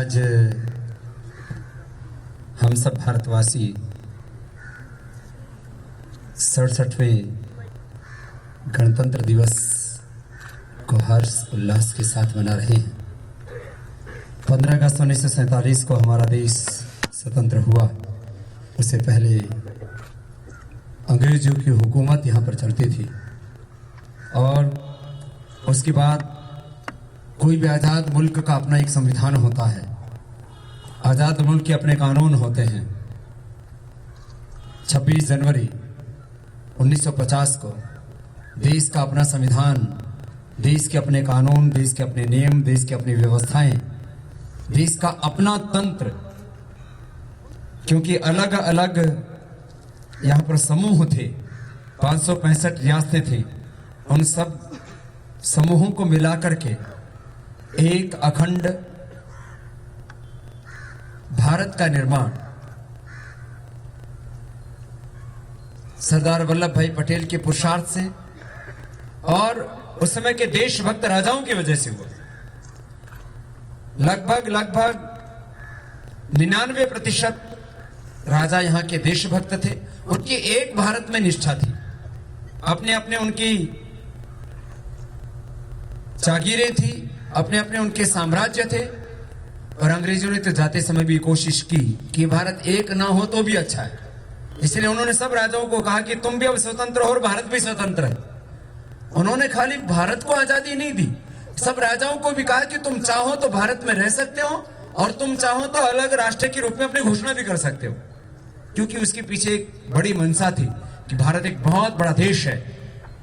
आज हम सब भारतवासी 67वें गणतंत्र दिवस को हर्ष उल्लास के साथ मना रहे हैं। 15 अगस्त 1947 को हमारा देश स्वतंत्र हुआ। उससे पहले अंग्रेजों की हुकूमत यहाँ पर चलती थी और उसके बाद कोई भी आज़ाद मुल्क का अपना एक संविधान होता है। आज़ाद मुल्क के अपने कानून होते हैं। 26 जनवरी 1950 को देश का अपना संविधान, देश के अपने कानून, देश के अपने नियम, देश की अपनी व्यवस्थाएं, देश का अपना तंत्र, क्योंकि अलग अलग यहाँ पर समूह थे, 565 रियासतें थी। उन सब समूहों को मिलाकर के एक अखंड भारत का निर्माण सरदार वल्लभ भाई पटेल के पुरुषार्थ से और उस समय के देशभक्त राजाओं की वजह से हुआ। लगभग 99% राजा यहाँ के देशभक्त थे। उनकी एक भारत में निष्ठा थी। अपने अपने उनकी जागीरें थी, अपने अपने उनके साम्राज्य थे। और अंग्रेजों ने तो जाते समय भी कोशिश की कि भारत एक ना हो तो भी अच्छा है। इसलिए उन्होंने सब राजाओं को कहा कि तुम भी अब स्वतंत्र हो और भारत भी स्वतंत्र है। उन्होंने खाली भारत को आजादी नहीं दी, सब राजाओं को भी कहा कि तुम चाहो तो भारत में रह सकते हो और तुम चाहो तो अलग राष्ट्र के रूप में अपनी घोषणा भी कर सकते हो। क्योंकि उसके पीछे एक बड़ी मंशा थी कि भारत एक बहुत बड़ा देश है।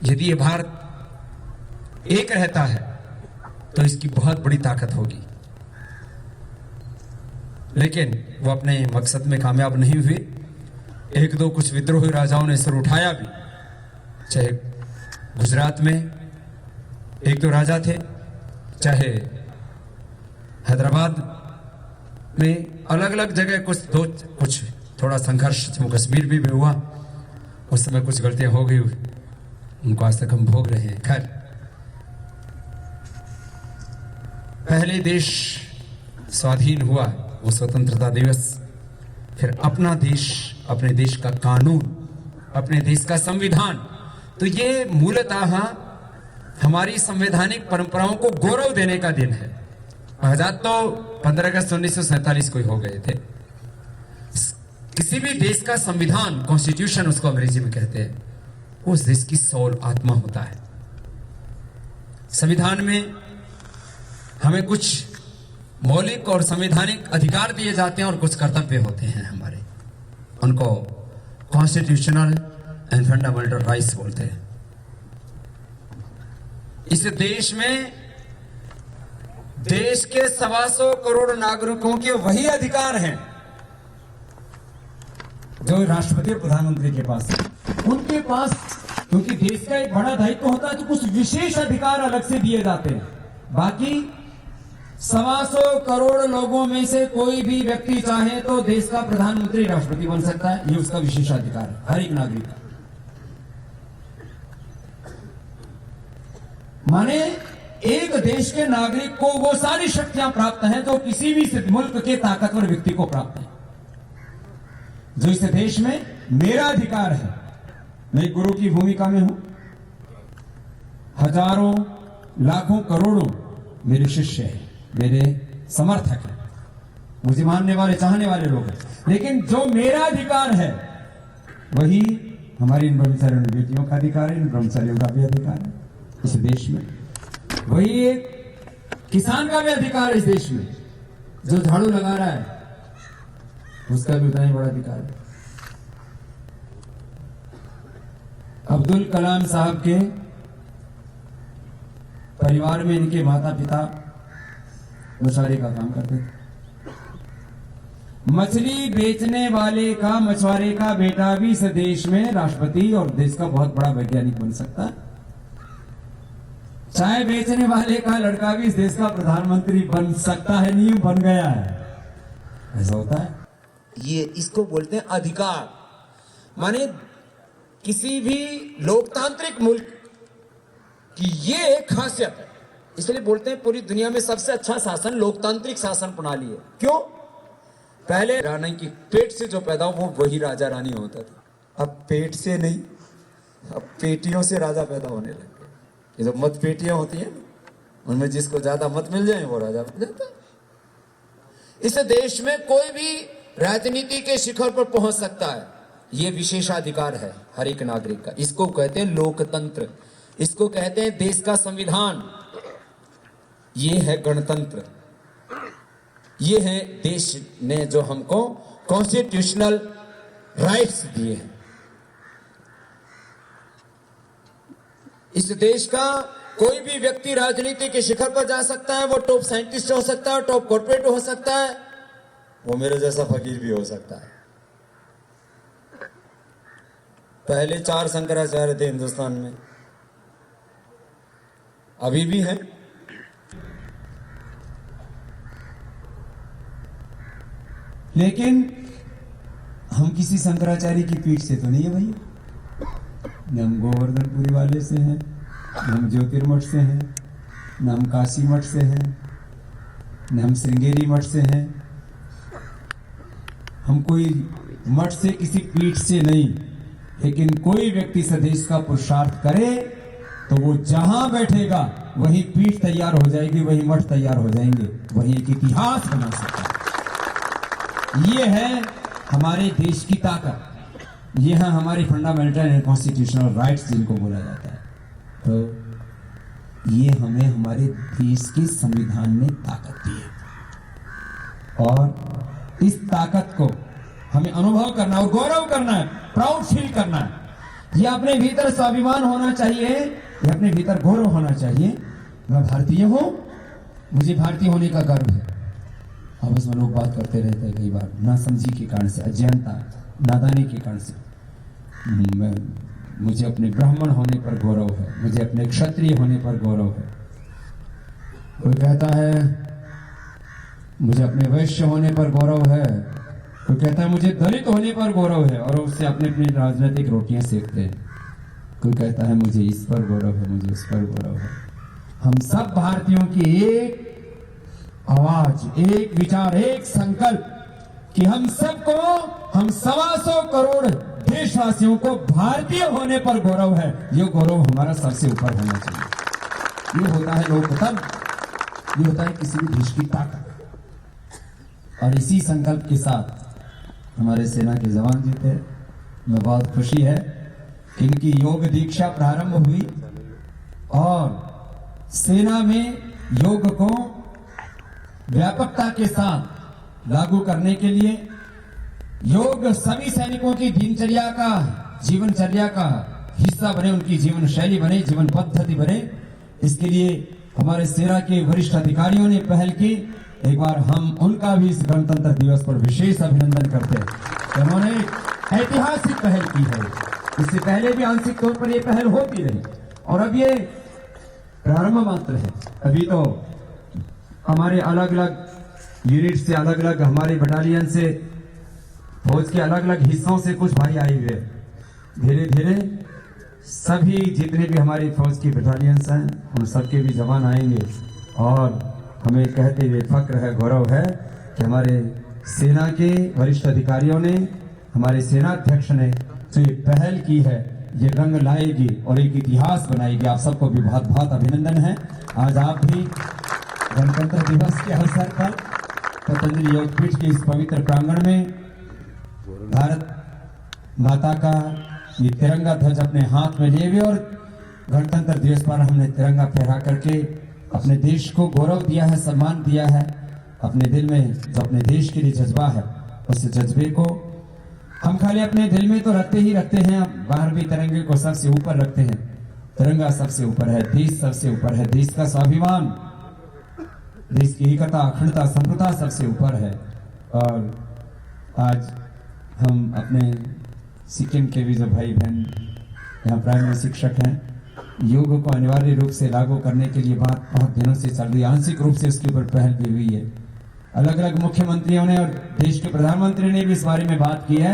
यदि ये भारत एक रहता है तो इसकी बहुत बड़ी ताकत होगी। लेकिन वो अपने मकसद में कामयाब नहीं हुए। एक दो कुछ विद्रोही राजाओं ने सिर उठाया भी। चाहे गुजरात में एक दो राजा थे, चाहे हैदराबाद में, अलग अलग जगह कुछ थोड़ा संघर्ष जम्मू कश्मीर भी हुआ। उस समय कुछ गलतियां हो गई, उनको आज तक हम भोग रहे हैं। खैर, पहले देश स्वाधीन हुआ वो स्वतंत्रता दिवस, फिर अपना देश, अपने देश का कानून, अपने देश का संविधान। तो ये मूलतः हमारी संवैधानिक परंपराओं को गौरव देने का दिन है। आजाद तो 15 अगस्त 1947 को ही हो गए थे। किसी भी देश का संविधान, कॉन्स्टिट्यूशन उसको अंग्रेजी में कहते हैं, उस देश की सोल, आत्मा होता है। संविधान में हमें कुछ मौलिक और संवैधानिक अधिकार दिए जाते हैं और कुछ कर्तव्य होते हैं हमारे। उनको कॉन्स्टिट्यूशनल एंड फंडामेंटल राइट्स बोलते हैं। इस देश में देश के 125 करोड़ नागरिकों के वही अधिकार हैं जो राष्ट्रपति और प्रधानमंत्री के पास है। उनके पास, क्योंकि देश का एक बड़ा दायित्व होता है, तो कुछ विशेष अधिकार अलग से दिए जाते हैं। बाकी 125 करोड़ लोगों में से कोई भी व्यक्ति चाहे तो देश का प्रधानमंत्री, राष्ट्रपति बन सकता है। ये उसका विशेषाधिकार है, हर एक नागरिक का। माने एक देश के नागरिक को वो सारी शक्तियां प्राप्त हैं जो किसी भी मुल्क के ताकतवर व्यक्ति को प्राप्त है। जो इस देश में मेरा अधिकार है, मैं एक गुरु की भूमिका में हूं, हजारों लाखों करोड़ों मेरे शिष्य हैं, मेरे समर्थक हैं, मुझे मानने वाले, चाहने वाले लोग हैं। लेकिन जो मेरा अधिकार है वही हमारी इन ब्रह्मचारियों बेटियों का अधिकार है, इन ब्रह्मचारियों का भी अधिकार है इस देश में। वही एक किसान का भी अधिकार है इस देश में। जो झाड़ू लगा रहा है उसका भी उतना ही बड़ा अधिकार है। अब्दुल कलाम साहब के परिवार में इनके माता पिता मछुआरे का काम करते थे। मछली बेचने वाले का, मछुआरे का बेटा भी इस देश में राष्ट्रपति और देश का बहुत बड़ा वैज्ञानिक बन सकता है। चाय बेचने वाले का लड़का भी इस देश का प्रधानमंत्री बन सकता है। नियम बन गया है, ऐसा होता है। ये इसको बोलते हैं अधिकार। माने किसी भी लोकतांत्रिक मुल्क की ये एक खासियत है इसलिए बोलते हैं पूरी दुनिया में सबसे अच्छा शासन लोकतांत्रिक शासन प्रणाली है। क्यों? पहले रानी की पेट से जो पैदा हो वो वही राजा रानी होता था। अब पेट से नहीं, अब पेटियों से राजा पैदा होने लगे। ये जो मत पेटियां होती हैं उनमें जिसको ज्यादा मत मिल जाए वो राजा बन जाता है। इस देश में कोई भी राजनीति के शिखर पर पहुंच सकता है, ये विशेषाधिकार है हर एक नागरिक का। इसको कहते हैं लोकतंत्र, इसको कहते हैं देश का संविधान, ये है गणतंत्र, ये है देश ने जो हमको कॉन्स्टिट्यूशनल राइट्स दिए हैं। इस देश का कोई भी व्यक्ति राजनीति के शिखर पर जा सकता है। वो टॉप साइंटिस्ट हो सकता है, टॉप कॉर्पोरेट हो सकता है, वो मेरे जैसा फकीर भी हो सकता है। पहले 4 शंकराचार्य थे हिंदुस्तान में, अभी भी हैं। लेकिन हम किसी शंकराचार्य की पीठ से तो नहीं है भैया। न हम गोवर्धनपुरी वाले से हैं, न हम ज्योतिर्मठ से हैं, न हम काशी मठ से हैं, न हम श्रृंगेरी मठ से हैं। हम कोई मठ से किसी पीठ से नहीं, लेकिन कोई व्यक्ति स्वदेश का पुरुषार्थ करे तो वो जहां बैठेगा वही पीठ तैयार हो जाएगी, वही मठ तैयार हो जाएंगे, वही एक इतिहास बना सकता है। ये है हमारे देश की ताकत, ये है हमारी फंडामेंटल एंड कॉन्स्टिट्यूशनल राइट्स जिनको बोला जाता है। तो ये हमें हमारे देश के संविधान ने ताकत दी है और इस ताकत को हमें अनुभव करना और गौरव करना है, प्राउड फील करना है। ये अपने भीतर स्वाभिमान होना चाहिए, ये अपने भीतर गौरव होना चाहिए। मैं भारतीय हूं, मुझे भारतीय होने का गर्व है। आपस में लोग बात करते रहते हैं कई बार नासमझी के कारण से, अज्ञानता, नादानी के कारण से। मुझे अपने ब्राह्मण होने पर गौरव है, मुझे अपने क्षत्रिय होने पर गौरव है। कोई कहता है मुझे अपने वैश्य होने पर गौरव है, कोई कहता है मुझे दलित होने पर गौरव है, और उससे अपने अपनी राजनीतिक रोटियां सेकते हैं। कोई कहता है मुझे इस पर गौरव है, मुझे उस पर गौरव है। हम सब भारतीयों की एक आवाज, एक विचार, एक संकल्प कि हम सबको, हम 125 करोड़ देशवासियों को भारतीय होने पर गौरव है। ये गौरव हमारा सबसे ऊपर होना चाहिए। ये होता है लोकतंत्र, ये होता है किसी भी देश की ताकत। और इसी संकल्प के साथ हमारे सेना के जवान जीते। मैं बहुत खुशी है कि इनकी योग दीक्षा प्रारंभ हुई और सेना में योग को व्यापकता के साथ लागू करने के लिए योग सभी सैनिकों की दिनचर्या का, जीवनचर्या का हिस्सा बने, उनकी जीवन शैली बने, जीवन पद्धति बने। इसके लिए हमारे सेना के वरिष्ठ अधिकारियों ने पहल की। एक बार हम उनका भी इस गणतंत्र दिवस पर विशेष अभिनंदन करते हैं। उन्होंने ऐतिहासिक पहल की है। इससे पहले भी आंशिक तौर पर यह पहल होती रही और अब ये प्रारंभ मात्र है। अभी तो हमारे अलग अलग यूनिट से, अलग अलग हमारे बटालियन से, फौज के अलग अलग हिस्सों से कुछ भाई आए हुए। धीरे धीरे सभी जितने भी हमारी फौज की बटालियंस हैं उन सबके भी जवान आएंगे और हमें कहते हुए फक्र है, गौरव है कि हमारे सेना के वरिष्ठ अधिकारियों ने, हमारे सेनाध्यक्ष ने जो ये पहल की है ये रंग लाएगी और एक इतिहास बनाएगी। आप सबको भी बहुत बहुत अभिनंदन है। आज आप भी गणतंत्र दिवस के अवसर पर पतंजलि योगपीठ के इस पवित्र प्रांगण में भारत माता का ये तिरंगा ध्वज अपने हाथ में लिए हुए और गणतंत्र दिवस पर हमने तिरंगा फहरा करके अपने देश को गौरव दिया है, सम्मान दिया है। अपने दिल में जो अपने देश के लिए जज्बा है उस जज्बे को हम खाली अपने दिल में तो रखते ही रखते हैं, बाहर भी तिरंगे को सबसे ऊपर रखते हैं। तिरंगा सबसे ऊपर है, देश सबसे ऊपर है, देश का स्वाभिमान, देश की एकता, अखंडता, संप्रभुता सबसे ऊपर है। और आज हम अपने सिक्किम के भी जो भाई बहन यहाँ प्राइमरी शिक्षक हैं, योग को अनिवार्य रूप से लागू करने के लिए बात बहुत दिनों से चल रही है। आंशिक रूप से उसके ऊपर पहल भी हुई है। अलग अलग मुख्यमंत्रियों ने और देश के प्रधानमंत्री ने भी इस बारे में बात की है।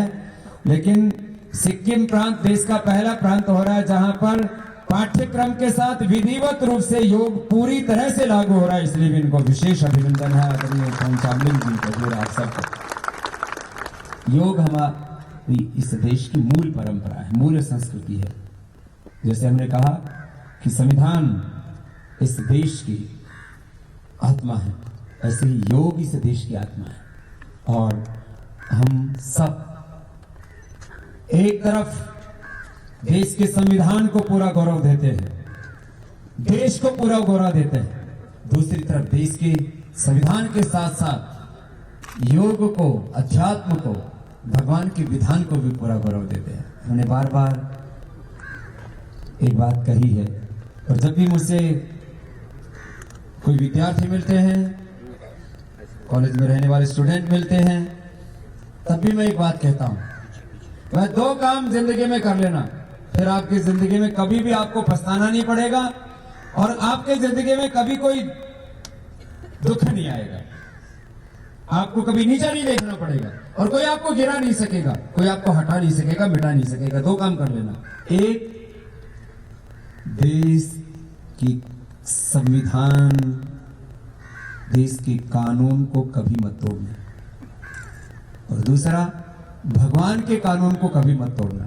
लेकिन सिक्किम प्रांत देश का पहला प्रांत हो रहा है जहां पर पाठ्यक्रम के साथ विधिवत रूप से योग पूरी तरह से लागू हो रहा है, इसलिए भी इनको विशेष अभिनंदन है आदरणीय पंचामृत जी को और आप सबको। योग हमारी इस देश की मूल परंपरा है, मूल संस्कृति है। जैसे हमने कहा कि संविधान इस देश की आत्मा है, ऐसे ही योग इस देश की आत्मा है। और हम सब एक तरफ देश के संविधान को पूरा गौरव देते हैं, देश को पूरा गौरव देते हैं, दूसरी तरफ देश के संविधान के साथ साथ योग को, अध्यात्म को, भगवान के विधान को भी पूरा गौरव देते हैं। हमने बार बार एक बात कही है, और जब भी मुझसे कोई विद्यार्थी मिलते हैं, कॉलेज में रहने वाले स्टूडेंट मिलते हैं, तब भी मैं एक बात कहता हूं, वह 2 काम जिंदगी में कर लेना, फिर आपकी जिंदगी में कभी भी आपको पछताना नहीं पड़ेगा और आपके जिंदगी में कभी कोई दुख नहीं आएगा। आपको कभी नीचा नहीं देखना पड़ेगा और कोई आपको गिरा नहीं सकेगा, कोई आपको हटा नहीं सकेगा, मिटा नहीं सकेगा। 2 काम कर लेना, एक, देश की संविधान, देश के कानून को कभी मत तोड़ना, और दूसरा, भगवान के कानून को कभी मत तोड़ना।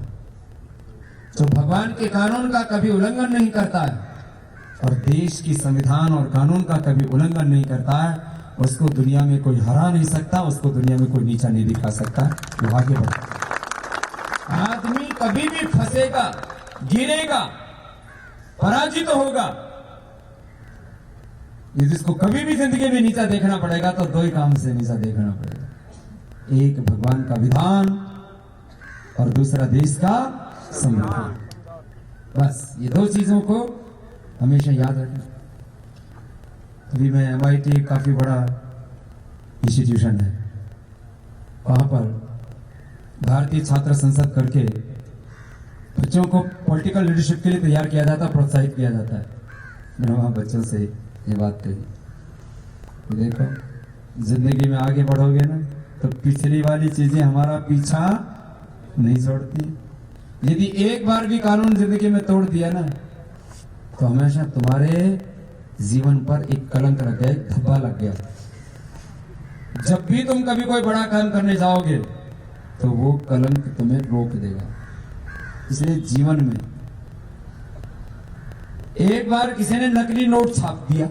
जो भगवान के कानून का कभी उल्लंघन नहीं करता है और देश की संविधान और कानून का कभी उल्लंघन नहीं करता है, उसको दुनिया में कोई हरा नहीं सकता, उसको दुनिया में कोई नीचा नहीं दिखा सकता। वो आगे बढ़े। आदमी कभी भी फंसेगा, गिरेगा, पराजित होगा। यदि इसको कभी भी जिंदगी में नीचा देखना पड़ेगा तो 2 ही काम से नीचा देखना पड़ेगा, एक भगवान का विधान और दूसरा देश का संविधान। बस ये 2 चीजों को हमेशा याद रखना। अभी मैं MIT काफी बड़ा इंस्टीट्यूशन है, वहां पर भारतीय छात्र संसद करके बच्चों को पॉलिटिकल लीडरशिप के लिए तैयार किया जाता है, प्रोत्साहित किया जाता है। मैंने वहां बच्चों से ये बात कही, देखो जिंदगी में आगे बढ़ोगे ना तो पिछली वाली चीजें हमारा पीछा नहीं छोड़ती। यदि एक बार भी कानून जिंदगी में तोड़ दिया ना तो हमेशा तुम्हारे जीवन पर एक कलंक लग गया, एक धब्बा लग गया। जब भी तुम कभी कोई बड़ा काम करने जाओगे तो वो कलंक तुम्हें रोक देगा। इसलिए जीवन में एक बार किसी ने नकली नोट छाप दिया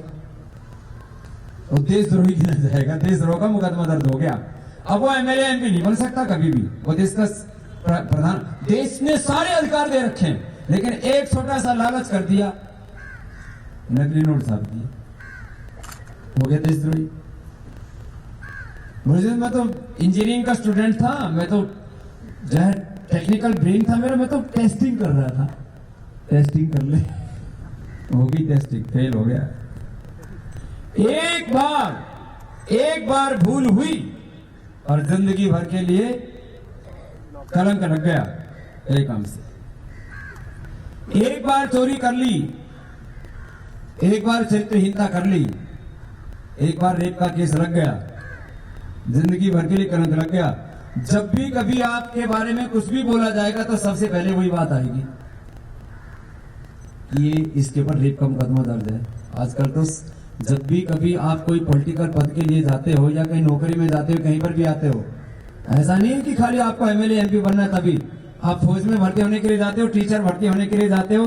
तो देशद्रोही गिना जाएगा, देशद्रोह का मुकदमा दर्ज हो गया। अब वो MLA MP नहीं बन सकता कभी भी, वो देश का प्रधान। देश ने सारे अधिकार दे रखे हैं, लेकिन एक छोटा सा लालच कर दिया, नकली नोट छाप दिया, हो गया देशद्रोही। मुझे, मैं तो इंजीनियरिंग का स्टूडेंट था, मैं तो जो है टेक्निकल ब्रेन था मेरा, मैं तो टेस्टिंग कर रहा था, टेस्टिंग कर ले, होगी टेस्टिंग, फेल हो गया। एक बार भूल हुई और जिंदगी भर के लिए कलंक लग गया एक काम से। एक बार चोरी कर ली, एक बार चरित्रहीनता कर ली, एक बार रेप का केस लग गया, जिंदगी भर के लिए कलंक लग गया। जब भी कभी आपके बारे में कुछ भी बोला जाएगा तो सबसे पहले वही बात आएगी, ये इसके ऊपर रेप का मुकदमा दर्ज है। आजकल तो जब भी कभी आप कोई पॉलिटिकल पद के लिए जाते हो या कहीं नौकरी में जाते हो, कहीं पर भी आते हो, ऐसा नहीं है कि खाली आपको MLA MP बनना है तभी। आप फौज में भर्ती होने के लिए जाते हो, टीचर भर्ती होने के लिए जाते हो,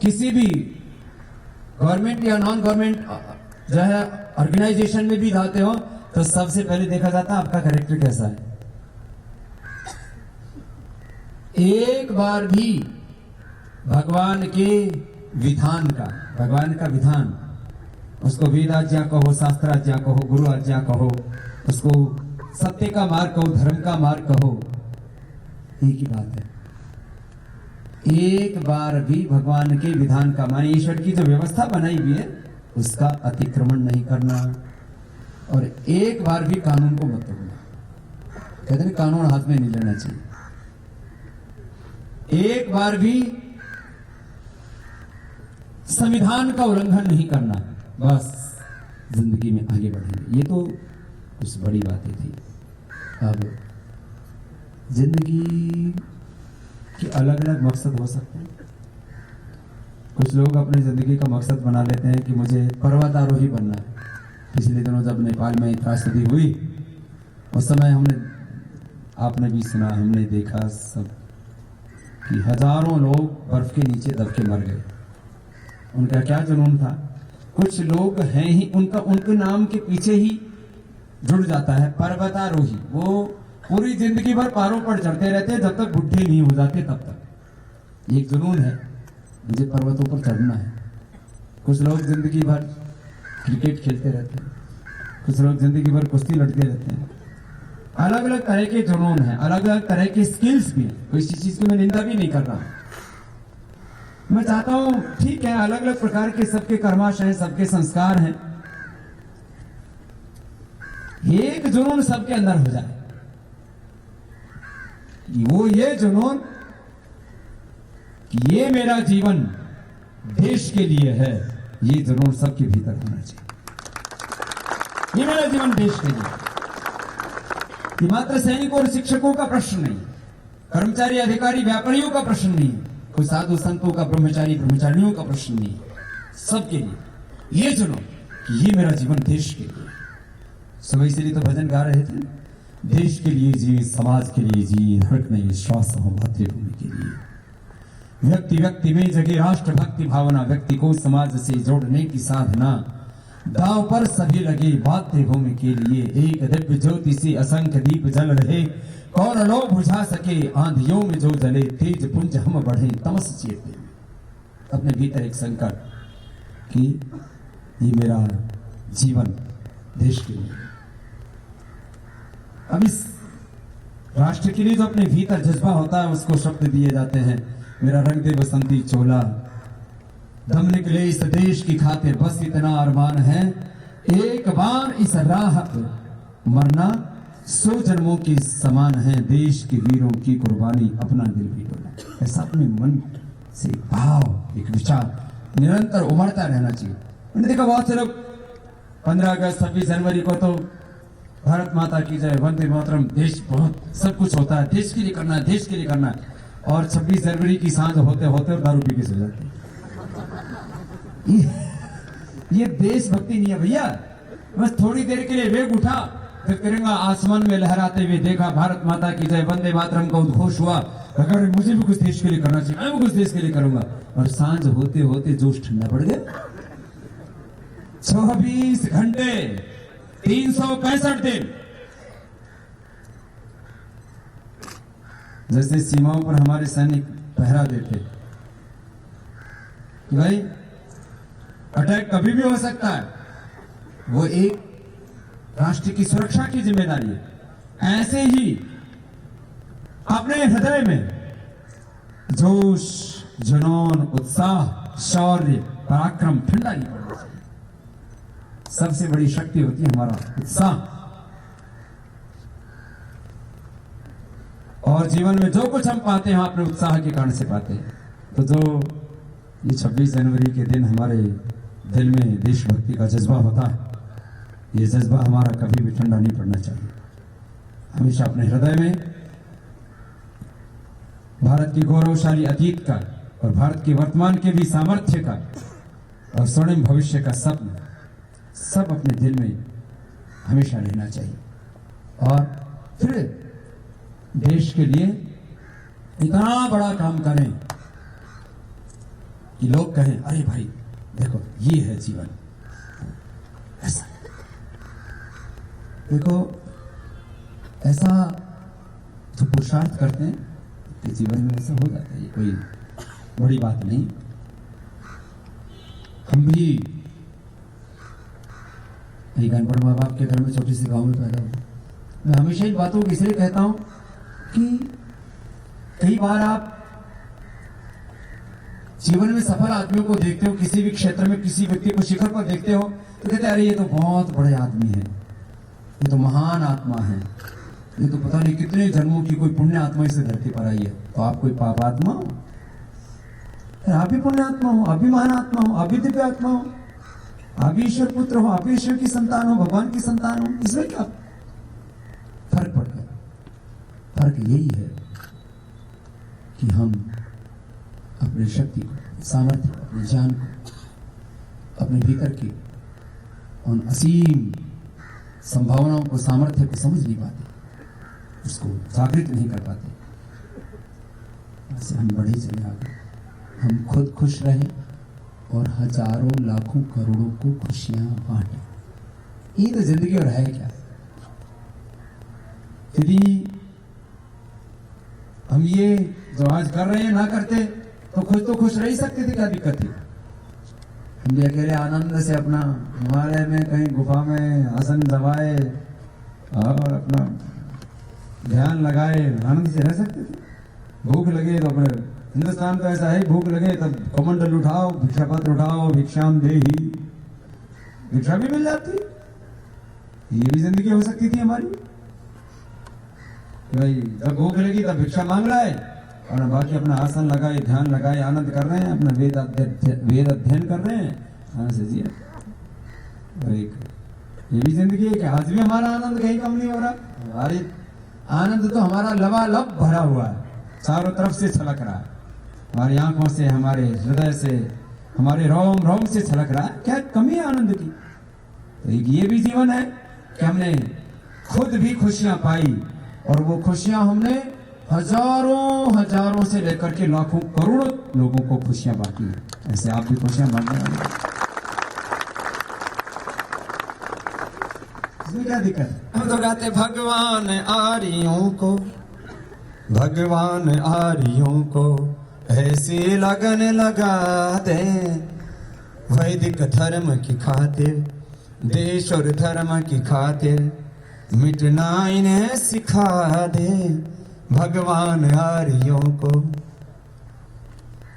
किसी भी गवर्नमेंट या नॉन गवर्नमेंट जो है ऑर्गेनाइजेशन में भी जाते हो, तो सबसे पहले देखा जाता है आपका कैरेक्टर कैसा है। एक बार भी भगवान के विधान का, भगवान का विधान, उसको वेद आज्ञा कहो, शास्त्र आज्ञा कहो, गुरु आज्ञा कहो, उसको सत्य का मार्ग कहो, धर्म का मार्ग कहो, एक ही बात है। एक बार भी भगवान के विधान का, माने ईश्वर की जो व्यवस्था बनाई हुई है उसका अतिक्रमण नहीं करना, और एक बार भी कानून को मत तोड़ना। कहते हैं कानून हाथ में नहीं लेना चाहिए। एक बार भी संविधान का उल्लंघन नहीं करना, बस जिंदगी में आगे बढ़ेंगे। ये तो कुछ बड़ी बातें थी। अब जिंदगी के अलग अलग मकसद हो सकते हैं। कुछ लोग अपनी जिंदगी का मकसद बना लेते हैं कि मुझे पर्वतारोही बनना है। पिछले दिनों जब नेपाल में त्रासदी हुई, उस समय आपने भी सुना, हमने देखा सब कि हजारों लोग बर्फ के नीचे दब के मर गए। उनका क्या जुनून था। कुछ लोग हैं ही, उनके नाम के पीछे ही जुड़ जाता है पर्वतारोही। वो पूरी जिंदगी भर पहाड़ों पर चढ़ते रहते हैं, जब तक बुढ़े नहीं हो जाते तब तक। एक जुनून है, मुझे पर्वतों पर चढ़ना है। कुछ लोग जिंदगी भर क्रिकेट खेलते रहते हैं, कुछ लोग जिंदगी भर कुश्ती लड़ते रहते हैं। अलग अलग तरह के जुनून हैं, अलग अलग तरह की स्किल्स भी हैं। कोई चीज की मैं निंदा भी नहीं कर रहा हूं। मैं चाहता हूं, ठीक है, अलग अलग प्रकार के सबके कर्माशय हैं, सबके संस्कार हैं, एक जुनून सबके अंदर हो जाए। वो ये जुनून कि ये मेरा जीवन देश के लिए है, ये जुनून सबके भीतर होना चाहिए। ये मेरा जीवन देश के लिए। ये मात्र सैनिकों और शिक्षकों का प्रश्न नहीं, कर्मचारी अधिकारी व्यापारियों का प्रश्न नहीं, कोई साधु संतों का, ब्रह्मचारी ब्रह्मचारियों का प्रश्न नहीं, सबके लिए ये जुनून कि ये मेरा जीवन देश के लिए। सुबह इसीलिए तो भजन गा रहे थे, देश के लिए जी, समाज के लिए जी, धड़क नहीं श्वास हो मातृभूमि के लिए। व्यक्ति व्यक्ति में जगे राष्ट्र भक्ति भावना, व्यक्ति को समाज से जोड़ने की साधना, दांव पर सभी लगे मातृभूमि के लिए। एक दिव्य ज्योति से असंख्य दीप जल रहे, कौन लो बुझा सके आंधियों में जो जले, तेज पुंज हम बढ़े तमस चेते। अपने भीतर एक संकल्प कि ये मेरा जीवन देश के लिए। अब इस राष्ट्र के लिए जो अपने भीतर जज्बा होता है, उसको शब्द दिए जाते हैं। मेरा रंग दे बसंती चोला, दम निकले इस देश की खातिर, बस इतना अरमान है, एक बार इस राह पर मरना 100 जन्मों के समान है। देश के वीरों की कुर्बानी, अपना दिल भी डोला। ऐसा अपने मन से भाव, एक विचार निरंतर उमड़ता रहना चाहिए। मैंने देखा बहुत से लोग 15 अगस्त 26 जनवरी को तो भारत माता की जय, वंदे मातरम, देश बहुत सब कुछ होता है, देश के लिए करना है, देश के लिए करना है। और 26 जनवरी की सांझ होते होते और दारू पी के सो जाते। ये देशभक्ति नहीं है भैया। बस थोड़ी देर के लिए वेग उठा, फिर तिरंगा आसमान में लहराते हुए देखा, भारत माता की जय, वंदे मातरम का उद्घोष हुआ। अगर मुझे भी कुछ देश के लिए करना चाहिए, मैं भी कुछ देश के लिए करूंगा। और सांझ होते होते जोश ठंडा पड़ गया। 24 घंटे 365 दिन जैसे सीमाओं पर हमारे सैनिक पहरा देते कि भाई अटैक कभी भी हो सकता है, वो एक राष्ट्र की सुरक्षा की जिम्मेदारी है। ऐसे ही अपने हृदय में जोश, जुनून, उत्साह, शौर्य, पराक्रम ठंडा नहीं पड़ना चाहिए। सबसे बड़ी शक्ति होती है हमारा उत्साह। और जीवन में जो कुछ हम पाते हैं, अपने उत्साह के कारण से पाते हैं। तो जो ये 26 जनवरी के दिन हमारे दिल में देशभक्ति का जज्बा होता है, ये जज्बा हमारा कभी भी ठंडा नहीं पड़ना चाहिए। हमेशा अपने हृदय में भारत की गौरवशाली अतीत का और भारत के वर्तमान के भी सामर्थ्य का और स्वर्णिम भविष्य का सपना सब अपने दिल में हमेशा रहना चाहिए। और फिर देश के लिए इतना बड़ा काम करें कि लोग कहें, अरे भाई देखो ये है जीवन। ऐसा देखो, ऐसा जो पुरुषार्थ करते हैं कि जीवन में ऐसा हो जाता है, ये कोई बड़ी बात नहीं। हम भी गणपत माँ बाप के घर में छोटी सी गांव में पैदा हुए। मैं हमेशा इन बातों को इसलिए कहता हूं कि कई बार आप जीवन में सफल आदमियों को देखते हो, किसी भी क्षेत्र में किसी व्यक्ति को शिखर पर देखते हो तो कहते हैं, अरे ये तो बहुत बड़े आदमी है, ये तो महान आत्मा है, ये तो पता नहीं कितने जन्मों की कोई पुण्य आत्मा इसे धरती पर आई है। तो आप कोई पाप आत्मा हो? आप भी पुण्य आत्मा हो, आप भी महान आत्मा हो, आप भी दिव्य आत्मा हो, आप भी ईश्वर पुत्र हो, आप भी ईश्वर की संतान हो, भगवान की संतान हो। इसमें क्या फर्क पड़ गया? फर्क यही है कि हम अपनी शक्ति को, सामर्थ्य, अपने ज्ञान को, अपने भीतर की उन असीम संभावनाओं को, सामर्थ्य को समझ नहीं पाते, उसको जागृत नहीं कर पाते। ऐसे हम बढ़े चले आगे, हम खुद खुश रहें और हजारों लाखों करोड़ों को खुशियां बांटें। ये तो जिंदगी और है क्या। यदि हम ये जो आज कर रहे हैं ना करते तो खुश रह ही सकते थे, क्या दिक्कत थी। हम भी अकेले आनंद से अपना हिमालय में कहीं गुफा में आसन दबाए और अपना ध्यान लगाए आनंद से रह सकते थे। भूख लगे तो अपने, हिंदुस्तान तो ऐसा है, भूख लगे तब कमंडल उठाओ, भिक्षा पत्र उठाओ, भिक्षाम देहि, भिक्षा भी मिल जाती। ये भी जिंदगी हो सकती थी हमारी। भाई जब भूख लगी तब भिक्षा मांग रहा है और बाकी अपना आसन लगाए, ध्यान लगाए, आनंद कर रहे हैं, अपना वेद अध्ययन कर रहे हैं, आनंद से जिए। ये भी जिंदगी है कि आज भी हमारा आनंद कहीं कम नहीं हो रहा। हमारी आनंद तो हमारा लबालब भरा हुआ है, चारों तरफ से छलक रहा है, हमारी आंखों से, हमारे हृदय से, हमारे रोम रोम से छलक रहा है। क्या कमी है आनंद की। तो ये भी जीवन है कि हमने खुद भी खुशियां पाई और वो खुशियां हमने हजारों से लेकर के लाखों करोड़ों लोगों को खुशियां बांटी है। ऐसे आप भी खुशियां बांटने वाले, इसमें क्या दिक्कत है। हम तो गाते भगवान आर्यों को, भगवान आर्यों को ऐसी लगन लगा दे, वैदिक धर्म की खातिर, देश और धर्म की खातिर, मिटना इन्हें सिखा दे भगवान आर्यों को।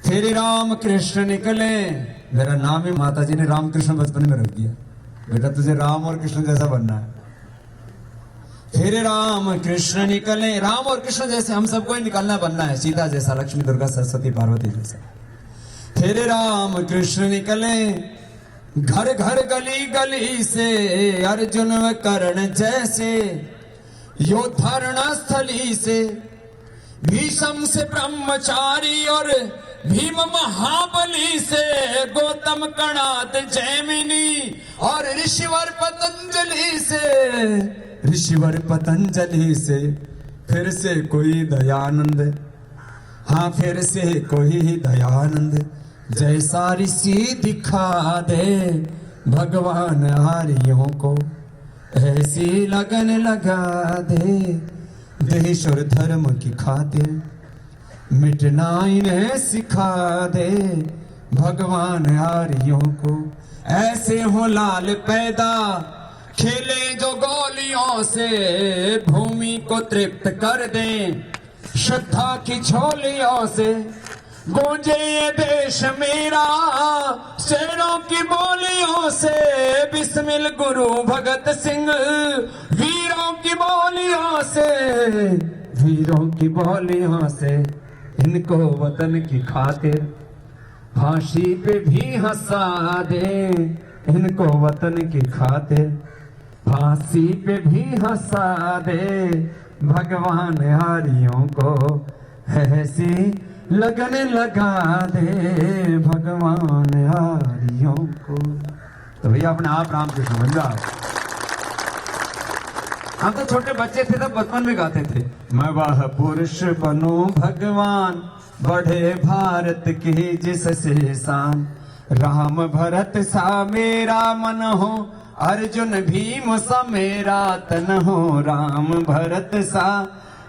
फिर राम कृष्ण निकले, मेरा नाम ही माता जी ने राम कृष्ण बचपन में रख दिया, बेटा तुझे राम और कृष्ण जैसा बनना है। फिर राम कृष्ण निकले, राम और कृष्ण जैसे हम सबको ही निकलना बनना है, सीता जैसा, लक्ष्मी दुर्गा सरस्वती पार्वती जैसा। फिर राम कृष्ण निकले, घर घर गली गली से, अर्जुन व कर्ण जैसे, योद्धा रणस्थली से, भीष्म से ब्रह्मचारी और भीम महाबली से, गौतम कणाद जैमिनी और ऋषिवर पतंजलि से, ऋषिवर पतंजलि से, फिर से कोई दयानंद, हाँ फिर से कोई दयानंद जैसा ऋषि दिखा दे भगवान आर्यों को, ऐसी लगन लगा दे देश और धर्म की खातिर, मिटना इन्हें सिखा दे भगवान आर्यों को। ऐसे हो लाल पैदा, खेले जो गोलियों से, भूमि को तृप्त कर दें श्रद्धा की झोलियों से। गूंजे ये देश मेरा शेरों की बोलियों से, बिस्मिल गुरु भगत सिंह वीरों की बोलियों से, वीरों की बोलियों से। इनको वतन की खातिर फांसी पे भी हंसा दे, इनको वतन की खातिर फांसी पे भी हंसा दे भगवान आर्यों को, ऐसी लगन लगा दे भगवान आर्यों को। तो भैया अपने आप राम कृष्ण बन जाओ। हम तो छोटे बच्चे थे तब बचपन में गाते थे, मैं वह पुरुष बनूं भगवान, बढ़े भारत की जिससे शान, राम भरत सा मेरा मन हो, अर्जुन भीम सा मेरा तन हो, राम भरत सा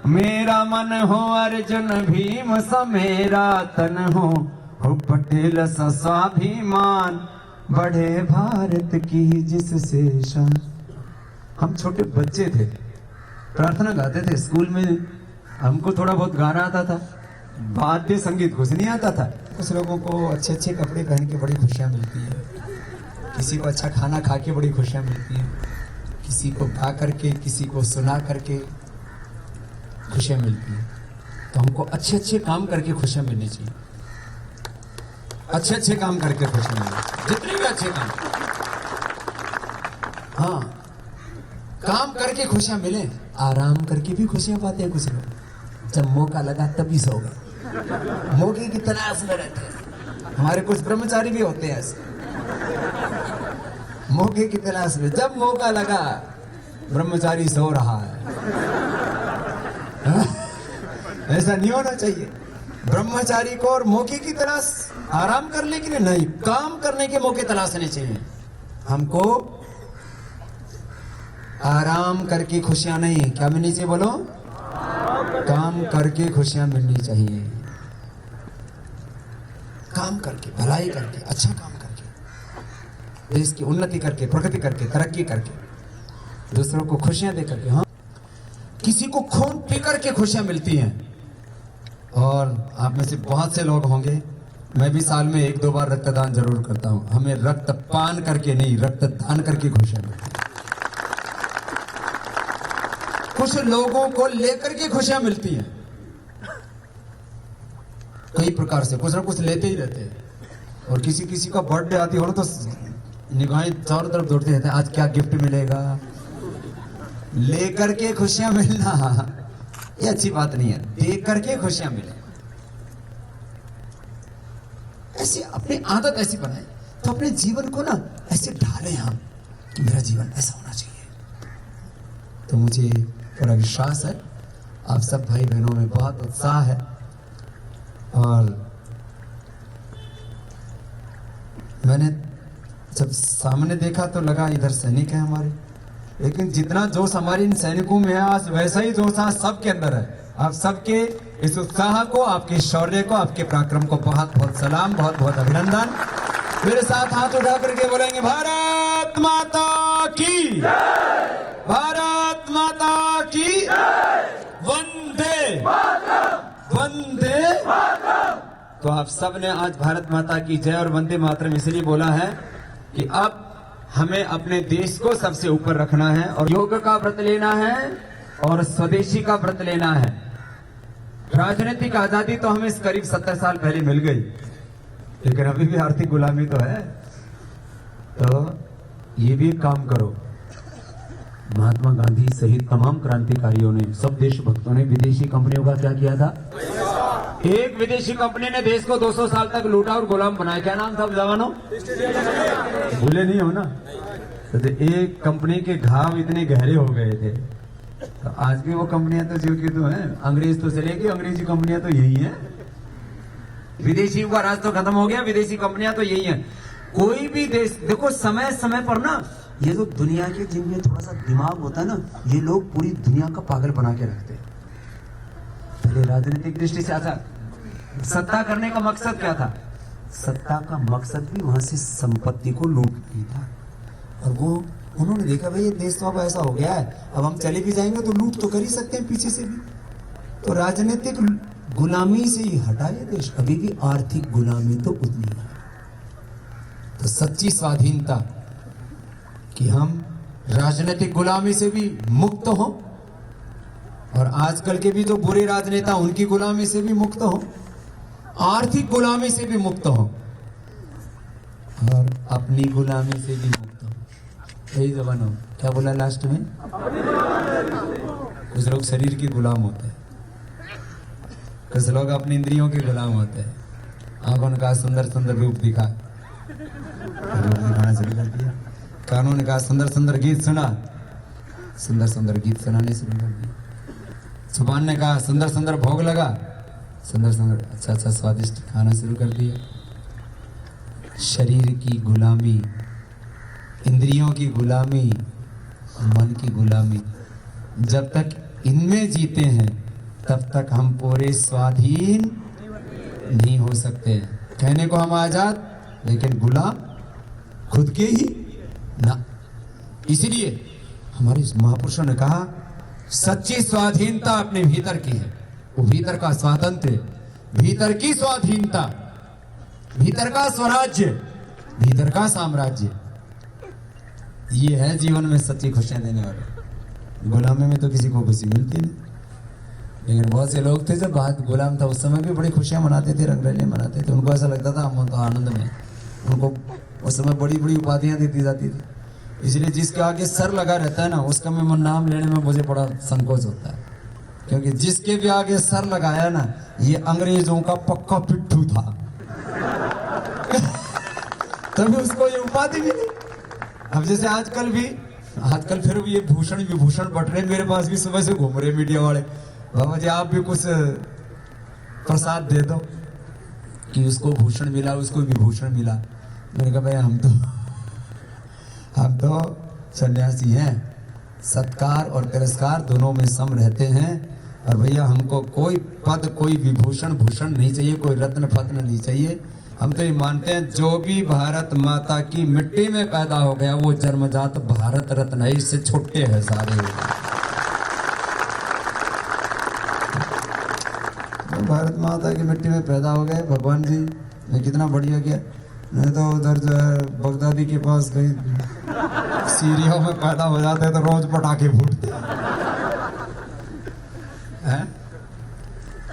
मेरा मन हो, अर्जुन भीम सा मेरा तन हो पटेल सा स्वाभिमान, बढ़े भारत की जिससे शान। हम छोटे बच्चे थे, प्रार्थना गाते थे स्कूल में, हमको थोड़ा बहुत गाना आता था, वाद्य संगीत कुछ नहीं आता था। कुछ लोगों को अच्छे अच्छे कपड़े पहन के बड़ी खुशियां मिलती है, किसी को अच्छा खाना खा के बड़ी खुशियां मिलती है, किसी को गा करके, किसी को सुना करके खुशियां मिलती है। तो हमको अच्छे अच्छे काम करके खुशियां मिलनी चाहिए, अच्छे अच्छे काम करके खुशियां मिलनी, जितने भी अच्छे काम, हाँ काम करके खुशियां मिले, आराम करके भी खुशियां पाते हैं कुछ लोग। जब मौका लगा तभी सो गए, मौके की तलाश में रहते हैं। हमारे कुछ ब्रह्मचारी भी होते हैं ऐसे, मौके की तलाश में, जब मौका लगा ब्रह्मचारी सो रहा है। ऐसा नहीं होना चाहिए। ब्रह्मचारी को और मौके की तलाश आराम करने के लिए नहीं, काम करने के मौके तलाशने चाहिए। हमको आराम करके खुशियां नहीं, क्या मिलनी चाहिए बोलो? काम करके खुशियां मिलनी चाहिए। काम करके, भलाई करके, अच्छा काम करके, देश की उन्नति करके, प्रगति करके, तरक्की करके, दूसरों को खुशियां दे करके। हाँ, किसी को खून पी करके खुशियां मिलती हैं। और आप में से बहुत से लोग होंगे, मैं भी साल में 1-2 बार रक्तदान जरूर करता हूं। हमें रक्तपान करके नहीं, रक्तदान करके खुशियां मिलती हैं। कुछ लोगों को लेकर के खुशियां मिलती हैं, कई प्रकार से कुछ ना कुछ लेते ही रहते हैं। और किसी किसी का बर्थडे आती हो ना तो निगाहें चारों तरफ दौड़ते रहते हैं, आज क्या गिफ्ट मिलेगा। लेकर के खुशियां मिलना ये अच्छी बात नहीं है, दे करके खुशियां मिले। ऐसी अपनी आदत ऐसी बनाए तो अपने जीवन को ना ऐसे ढालें हम कि मेरा जीवन ऐसा होना चाहिए। तो मुझे पूरा विश्वास है आप सब भाई बहनों में बहुत उत्साह है। और मैंने जब सामने देखा तो लगा इधर सैनिक है हमारे, लेकिन जितना जोश हमारे इन सैनिकों में है आज वैसा ही जोश आज सबके अंदर है। आप सबके इस उत्साह को, आपके शौर्य को, आपके पराक्रम को बहुत बहुत सलाम, बहुत बहुत अभिनंदन। मेरे साथ हाथ उठा करके बोलेंगे भारत माता की, भारत माता की, वंदे वंदे। तो आप सब ने आज भारत माता की जय और वंदे मातरम इसलिए बोला है कि अब हमें अपने देश को सबसे ऊपर रखना है और योग का व्रत लेना है और स्वदेशी का व्रत लेना है। राजनीतिक आजादी तो हमें करीब 70 साल पहले मिल गई, लेकिन अभी भी आर्थिक गुलामी तो है। तो ये भी काम करो। महात्मा गांधी सहित तमाम क्रांतिकारियों ने, सब देशभक्तों ने विदेशी कंपनियों का क्या किया था? एक विदेशी कंपनी ने देश को 200 साल तक लूटा और गुलाम बनाया। क्या नाम था जवानों? भूले नहीं हो ना? तो एक कंपनी के घाव इतने गहरे हो गए थे। तो आज भी वो कंपनियां तो जो की तो है, अंग्रेज तो चले गए, अंग्रेजी कंपनियां तो यही है। विदेशियों का राज तो खत्म हो गया, विदेशी कंपनियां तो यही है। कोई भी देश देखो, समय समय पर ना ये जो दुनिया के जिनमें थोड़ा सा दिमाग होता है ना, ये लोग पूरी दुनिया का पागल बना के रखते हैं। पहले राजनीतिक दृष्टि से अच्छा, सत्ता करने का मकसद क्या था? सत्ता का मकसद भी वहां से संपत्ति को लूटना था। और वो उन्होंने देखा भाई ये देश तो अब ऐसा हो गया है, अब हम चले भी जाएंगे तो लूट तो कर ही सकते हैं पीछे से भी। तो राजनीतिक गुलामी से ही हटाए देश, अभी भी आर्थिक गुलामी तो उतनी है। तो सच्ची स्वाधीनता कि हम राजनीतिक गुलामी से भी मुक्त हो और आजकल के भी जो बुरे राजनेता उनकी गुलामी से भी मुक्त हो, आर्थिक गुलामी से भी मुक्त हो और अपनी गुलामी से भी मुक्त हो। यही जबान हो। क्या बोला लास्ट में? कुछ लोग शरीर के गुलाम होते हैं, कुछ लोग अपनी इंद्रियों के गुलाम होते हैं। आंखों ने कहा सुंदर सुंदर रूप दिखा, दिखाना शुरू कर दिया। कानों ने कहा सुंदर सुंदर गीत सुना, सुंदर सुंदर गीत सुनाने शुरू कर दिया। जुबान ने कहा सुंदर सुंदर भोग लगा, सुंदर सुंदर अच्छा अच्छा स्वादिष्ट खाना शुरू कर दिया। शरीर की गुलामी, इंद्रियों की गुलामी, मन की गुलामी, जब तक इनमें जीते हैं तब तक हम पूरे स्वाधीन नहीं हो सकते। कहने को हम आजाद, लेकिन गुलाम खुद के ही ना। इसलिए हमारे महापुरुषों ने कहा सच्ची स्वाधीनता अपने भीतर की है। वो भीतर का स्वातंत्र्य, भीतर की स्वाधीनता, भीतर का स्वराज्य, भीतर का साम्राज्य, ये है जीवन में सच्ची खुशियां देने वाले। गुलामी में तो किसी को खुशी मिलती नहीं, लेकिन बहुत से लोग थे जब बात गुलाम था उस समय भी बड़ी खुशियां मनाते थे, रंगरलियां मनाते थे। उनको ऐसा लगता था हम तो आनंद में, उनको उस समय बड़ी बड़ी उपाधियां देती जाती थी। इसलिए जिसके आगे सर लगा रहता है ना, उसका मैं नाम लेने में मुझे बड़ा संकोच होता है, क्योंकि जिसके भी आगे सर लगाया ना, ये अंग्रेजों का पक्का पिट्ठू था। तभी उसको ये उपाधि मिली। अब जैसे आजकल फिर भी ये भूषण विभूषण बट रहे, मेरे पास भी सुबह से घूम रहे मीडिया वाले, बाबा जी आप भी कुछ प्रसाद दे दो कि उसको भूषण मिला, उसको विभूषण मिला। मैंने कहा भाई हम तो सन्यासी हैं, सत्कार और तिरस्कार दोनों में सम रहते हैं। और भैया हमको कोई पद, कोई विभूषण भूषण नहीं चाहिए, कोई रत्न फत्न नहीं चाहिए। हम तो ये मानते हैं जो भी भारत माता की मिट्टी में पैदा हो गया वो जन्मजात भारत रत्न है, इससे छुट्टे हैं सारे। तो भारत माता की मिट्टी में पैदा हो गए भगवान जी ने, कितना बढ़िया किया। नहीं तो उधर जो है बगदादी के पास कहीं सीरिया में पैदा हो जाते तो रोज पटाखे फूटते हैं,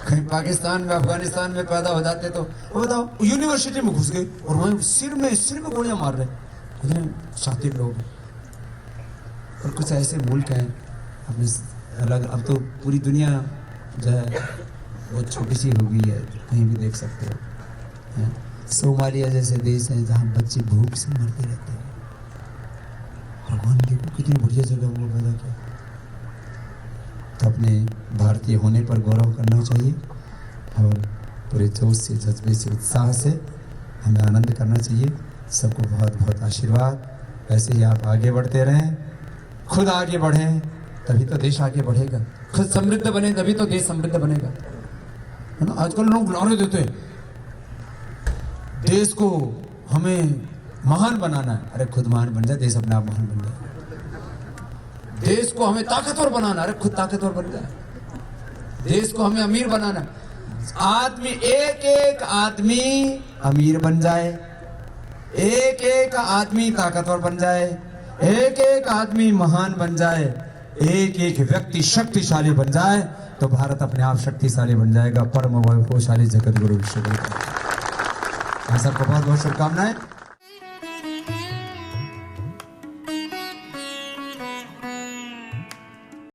कहीं पाकिस्तान में अफगानिस्तान में पैदा हो जाते तो वो बताओ यूनिवर्सिटी में घुस गए और वहीं सिर में गोलियां मार रहे, इतने शातिर लोग। और कुछ ऐसे मुल्क हैं अपने अलग, अब तो पूरी दुनिया जो है बहुत छोटी सी हो गई है, कहीं भी देख सकते हो। हैं? सोमालिया जैसे देश हैं जहाँ बच्चे भूख से मरते रहते हैं। भगवान देखो कितनी बढ़िया जगह वो पैदा किया। तो अपने भारतीय होने पर गौरव करना चाहिए और पूरे जोश से, जज्बे से, उत्साह से हमें आनंद करना चाहिए। सबको बहुत बहुत आशीर्वाद। ऐसे ही आप आगे बढ़ते रहें, खुद आगे बढ़ें तभी तो देश आगे बढ़ेगा। खुद समृद्ध बने तभी तो देश समृद्ध बनेगा, है ना। आजकल लोग लारे देते हैं देश को हमें महान बनाना है। अरे खुद महान बन जाए, देश अपने आप महान बन जाए। देश को हमें ताकतवर बनाना, अरे खुद ताकतवर बन जाए। देश को हमें अमीर बनाना, एक आदमी अमीर बन जाए, एक आदमी ताकतवर बन जाए, एक आदमी महान बन जाए, एक व्यक्ति शक्तिशाली बन जाए तो भारत अपने आप शक्तिशाली बन जाएगा। परम वैभवशाली जगत गुरु विश्व। सबको बहुत बहुत शुभकामनाएं।